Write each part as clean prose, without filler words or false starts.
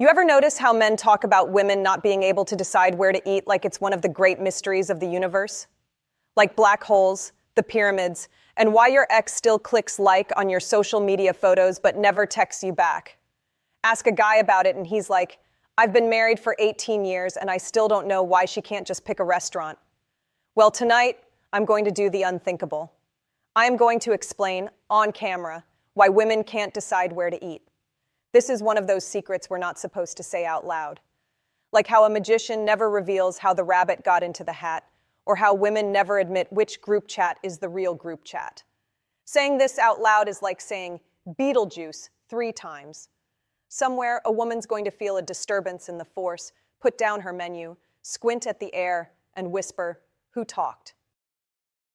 You ever notice how men talk about women not being able to decide where to eat like it's one of the great mysteries of the universe? Like black holes, the pyramids, and why your ex still clicks like on your social media photos but never texts you back. Ask a guy about it and he's like, I've been married for 18 years and I still don't know why she can't just pick a restaurant. Well, tonight, I'm going to do the unthinkable. I am going to explain, on camera, why women can't decide where to eat. This is one of those secrets we're not supposed to say out loud. Like how a magician never reveals how the rabbit got into the hat, or how women never admit which group chat is the real group chat. Saying this out loud is like saying Beetlejuice 3 times. Somewhere, a woman's going to feel a disturbance in the force, put down her menu, squint at the air, and whisper, "Who talked?"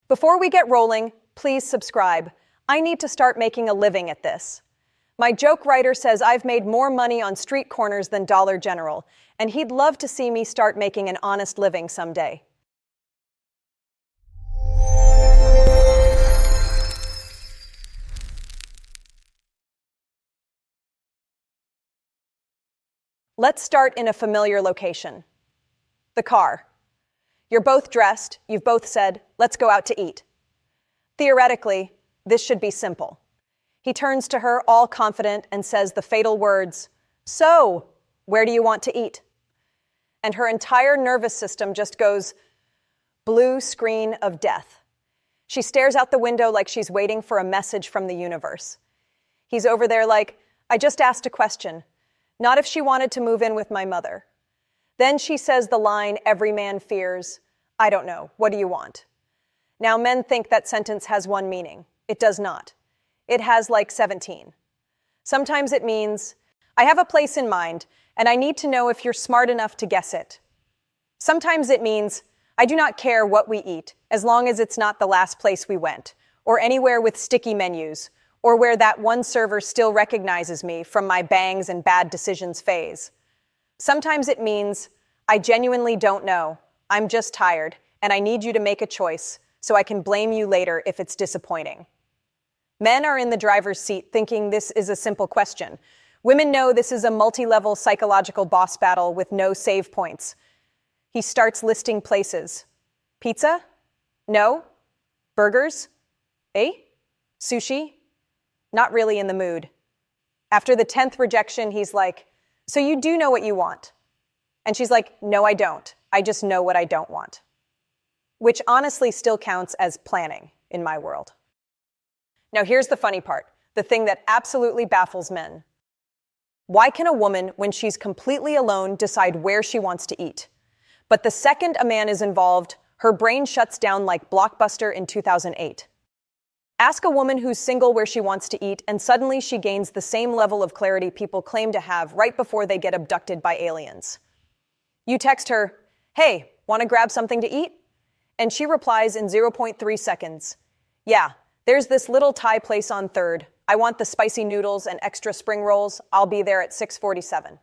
Before we get rolling, please subscribe. I need to start making a living at this. My joke writer says I've made more money on street corners than Dollar General, and he'd love to see me start making an honest living someday. Let's start in a familiar location. The car. You're both dressed, you've both said, let's go out to eat. Theoretically, this should be simple. He turns to her, all confident, and says the fatal words, "So, where do you want to eat?" And her entire nervous system just goes, blue screen of death. She stares out the window like she's waiting for a message from the universe. He's over there like, I just asked a question. Not if she wanted to move in with my mother. Then she says the line every man fears, I don't know, what do you want? Now men think that sentence has one meaning. It does not. It has like 17. Sometimes it means, I have a place in mind, and I need to know if you're smart enough to guess it. Sometimes it means, I do not care what we eat, as long as it's not the last place we went, or anywhere with sticky menus, or where that one server still recognizes me from my bangs and bad decisions phase. Sometimes it means, I genuinely don't know, I'm just tired, and I need you to make a choice, so I can blame you later if it's disappointing. Men are in the driver's seat thinking this is a simple question. Women know this is a multi-level psychological boss battle with no save points. He starts listing places. Pizza? No. Burgers? Eh? Sushi? Not really in the mood. After the 10th rejection, he's like, so you do know what you want? And she's like, no, I don't. I just know what I don't want. Which honestly still counts as planning in my world. Now here's the funny part, the thing that absolutely baffles men. Why can a woman, when she's completely alone, decide where she wants to eat? But the second a man is involved, her brain shuts down like Blockbuster in 2008. Ask a woman who's single where she wants to eat, and suddenly she gains the same level of clarity people claim to have right before they get abducted by aliens. You text her, hey, want to grab something to eat? And she replies in 0.3 seconds, yeah, there's this little Thai place on 3rd. I want the spicy noodles and extra spring rolls. I'll be there at 6:47.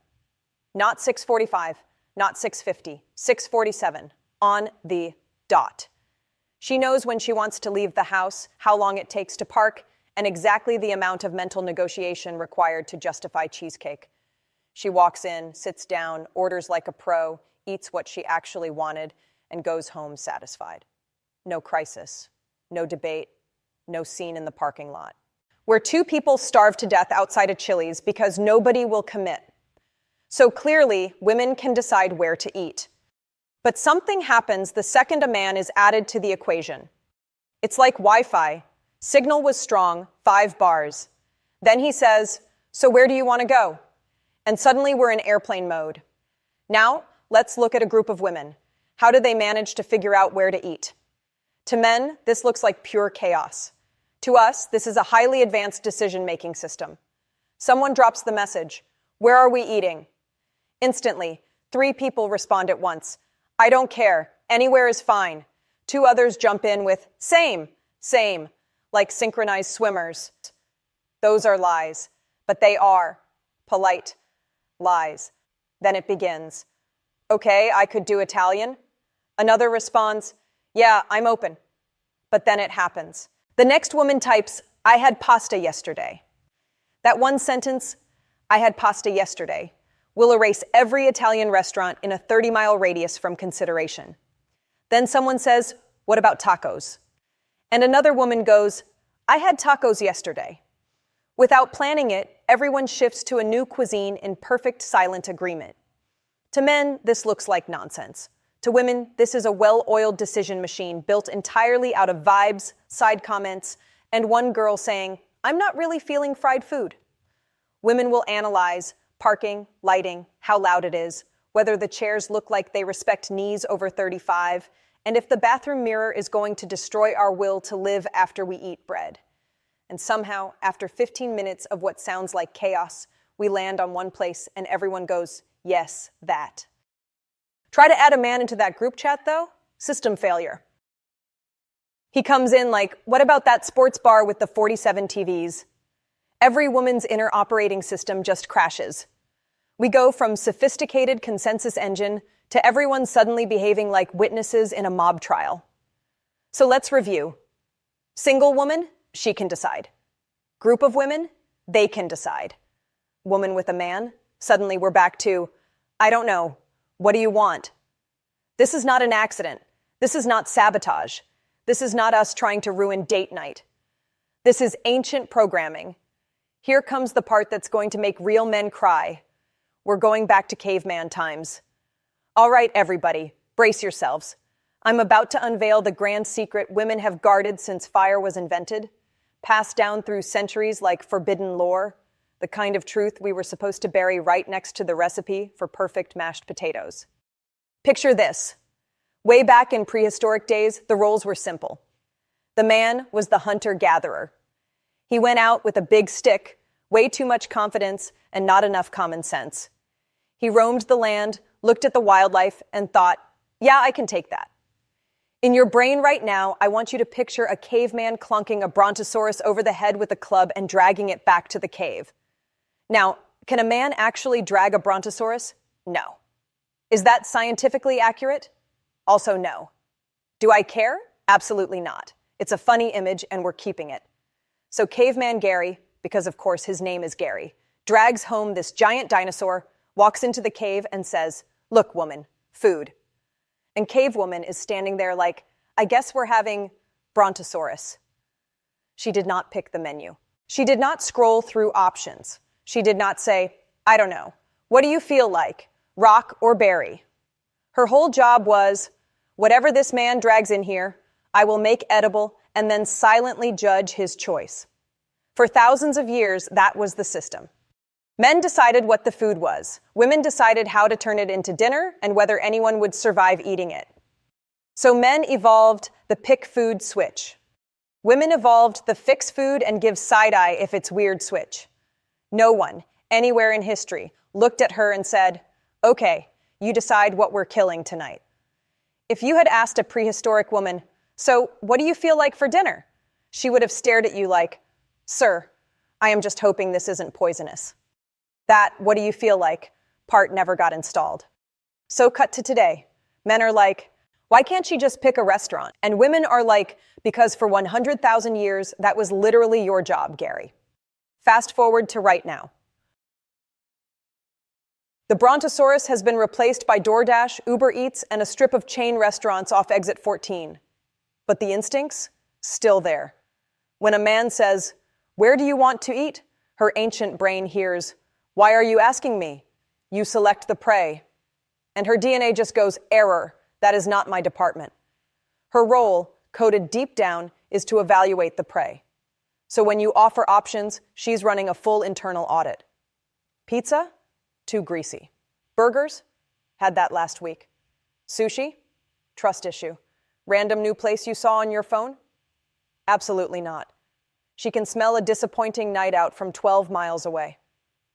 Not 6:45, not 6:50, 6:47, on the dot. She knows when she wants to leave the house, how long it takes to park, and exactly the amount of mental negotiation required to justify cheesecake. She walks in, sits down, orders like a pro, eats what she actually wanted, and goes home satisfied. No crisis, no debate, no scene in the parking lot. Where 2 people starve to death outside a Chili's because nobody will commit. So clearly, women can decide where to eat. But something happens the second a man is added to the equation. It's like Wi-Fi. Signal was strong, 5 bars. Then he says, so where do you want to go? And suddenly we're in airplane mode. Now, let's look at a group of women. How do they manage to figure out where to eat? To men, this looks like pure chaos. To us, this is a highly advanced decision-making system. Someone drops the message, where are we eating? Instantly, 3 people respond at once. I don't care, anywhere is fine. 2 others jump in with, same, like synchronized swimmers. Those are lies, but they are polite lies. Then it begins. Okay, I could do Italian. Another responds, yeah, I'm open. But then it happens. The next woman types, I had pasta yesterday. That one sentence, I had pasta yesterday, We'll erase every Italian restaurant in a 30-mile radius from consideration. Then someone says, what about tacos? And another woman goes, I had tacos yesterday. Without planning it, everyone shifts to a new cuisine in perfect silent agreement. To men, this looks like nonsense. To women, this is a well-oiled decision machine built entirely out of vibes, side comments, and one girl saying, I'm not really feeling fried food. Women will analyze parking, lighting, how loud it is, whether the chairs look like they respect knees over 35, and if the bathroom mirror is going to destroy our will to live after we eat bread. And somehow, after 15 minutes of what sounds like chaos, we land on one place and everyone goes, yes, that. Try to add a man into that group chat, though? System failure. He comes in like, what about that sports bar with the 47 TVs? Every woman's inner operating system just crashes. We go from sophisticated consensus engine to everyone suddenly behaving like witnesses in a mob trial. So let's review. Single woman, she can decide. Group of women, they can decide. Woman with a man, suddenly we're back to, I don't know, what do you want? This is not an accident. This is not sabotage. This is not us trying to ruin date night. This is ancient programming. Here comes the part that's going to make real men cry. We're going back to caveman times. All right, everybody, brace yourselves. I'm about to unveil the grand secret women have guarded since fire was invented, passed down through centuries like forbidden lore, the kind of truth we were supposed to bury right next to the recipe for perfect mashed potatoes. Picture this. Way back in prehistoric days, the roles were simple. The man was the hunter-gatherer. He went out with a big stick, way too much confidence, and not enough common sense. He roamed the land, looked at the wildlife, and thought, yeah, I can take that. In your brain right now, I want you to picture a caveman clunking a brontosaurus over the head with a club and dragging it back to the cave. Now, can a man actually drag a brontosaurus? No. Is that scientifically accurate? Also no. Do I care? Absolutely not. It's a funny image and we're keeping it. So caveman Gary, because of course his name is Gary, drags home this giant dinosaur, walks into the cave and says, look, woman, food. And cave woman is standing there like, I guess we're having brontosaurus. She did not pick the menu. She did not scroll through options. She did not say, I don't know, what do you feel like, rock or berry? Her whole job was, whatever this man drags in here, I will make edible and then silently judge his choice. For thousands of years, that was the system. Men decided what the food was. Women decided how to turn it into dinner and whether anyone would survive eating it. So men evolved the pick food switch. Women evolved the fix food and give side-eye if it's weird switch. No one, anywhere in history, looked at her and said, okay, you decide what we're killing tonight. If you had asked a prehistoric woman, so what do you feel like for dinner? She would have stared at you like, sir, I am just hoping this isn't poisonous. That, what do you feel like, part never got installed. So cut to today. Men are like, why can't she just pick a restaurant? And women are like, because for 100,000 years, that was literally your job, Gary. Fast forward to right now. The brontosaurus has been replaced by DoorDash, Uber Eats, and a strip of chain restaurants off exit 14. But the instincts? Still there. When a man says, where do you want to eat? Her ancient brain hears, why are you asking me? You select the prey. And her DNA just goes, error, that is not my department. Her role, coded deep down, is to evaluate the prey. So when you offer options, she's running a full internal audit. Pizza? Too greasy. Burgers? Had that last week. Sushi? Trust issue. Random new place you saw on your phone? Absolutely not. She can smell a disappointing night out from 12 miles away.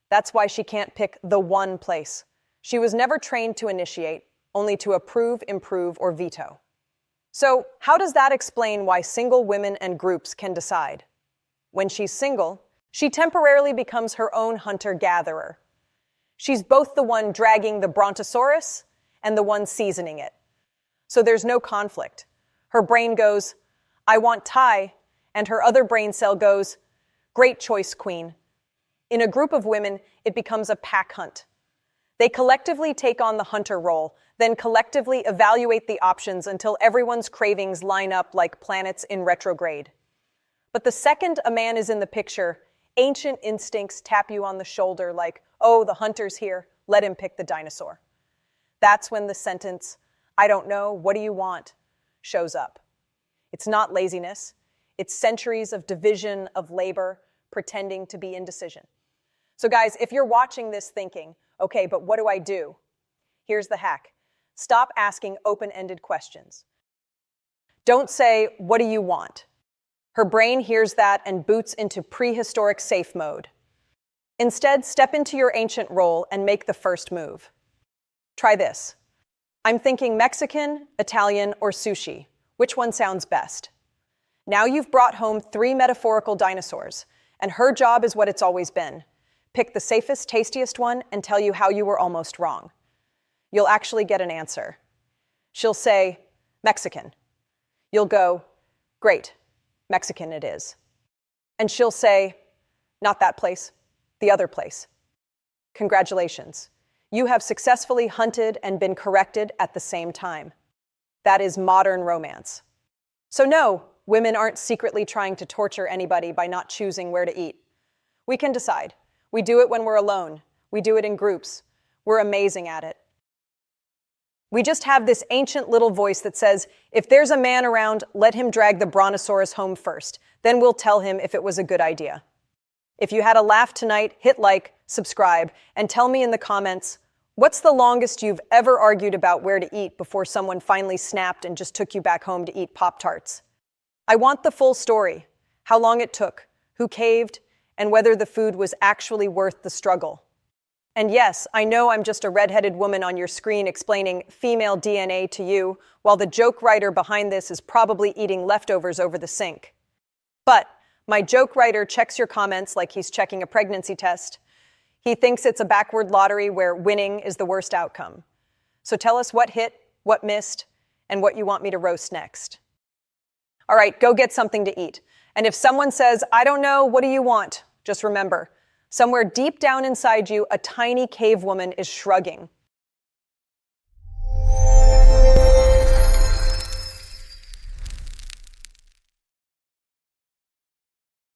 That's why she can't pick the one place. She was never trained to initiate, only to approve, improve, or veto. So, how does that explain why single women and groups can decide? When she's single, she temporarily becomes her own hunter-gatherer. She's both the one dragging the brontosaurus and the one seasoning it. So there's no conflict. Her brain goes, I want Thai, and her other brain cell goes, great choice, queen. In a group of women, it becomes a pack hunt. They collectively take on the hunter role, then collectively evaluate the options until everyone's cravings line up like planets in retrograde. But the second a man is in the picture, ancient instincts tap you on the shoulder like, oh, the hunter's here, let him pick the dinosaur. That's when the sentence, I don't know, what do you want, shows up. It's not laziness. It's centuries of division, of labor, pretending to be indecision. So guys, if you're watching this thinking, okay, but what do I do? Here's the hack. Stop asking open-ended questions. Don't say, what do you want? Her brain hears that and boots into prehistoric safe mode. Instead, step into your ancient role and make the first move. Try this. I'm thinking Mexican, Italian, or sushi. Which one sounds best? Now you've brought home 3 metaphorical dinosaurs, and her job is what it's always been. Pick the safest, tastiest one and tell you how you were almost wrong. You'll actually get an answer. She'll say, Mexican. You'll go, great, Mexican it is. And she'll say, not that place, the other place. Congratulations. You have successfully hunted and been corrected at the same time. That is modern romance. So no, women aren't secretly trying to torture anybody by not choosing where to eat. We can decide. We do it when we're alone. We do it in groups. We're amazing at it. We just have this ancient little voice that says, if there's a man around, let him drag the brontosaurus home first. Then we'll tell him if it was a good idea. If you had a laugh tonight, hit like, subscribe, and tell me in the comments, what's the longest you've ever argued about where to eat before someone finally snapped and just took you back home to eat Pop-Tarts? I want the full story, how long it took, who caved, and whether the food was actually worth the struggle. And yes, I know I'm just a redheaded woman on your screen explaining female DNA to you, while the joke writer behind this is probably eating leftovers over the sink. But my joke writer checks your comments like he's checking a pregnancy test. He thinks it's a backward lottery where winning is the worst outcome. So tell us what hit, what missed, and what you want me to roast next. All right, go get something to eat. And if someone says, I don't know, what do you want? Just remember, somewhere deep down inside you, a tiny cave woman is shrugging.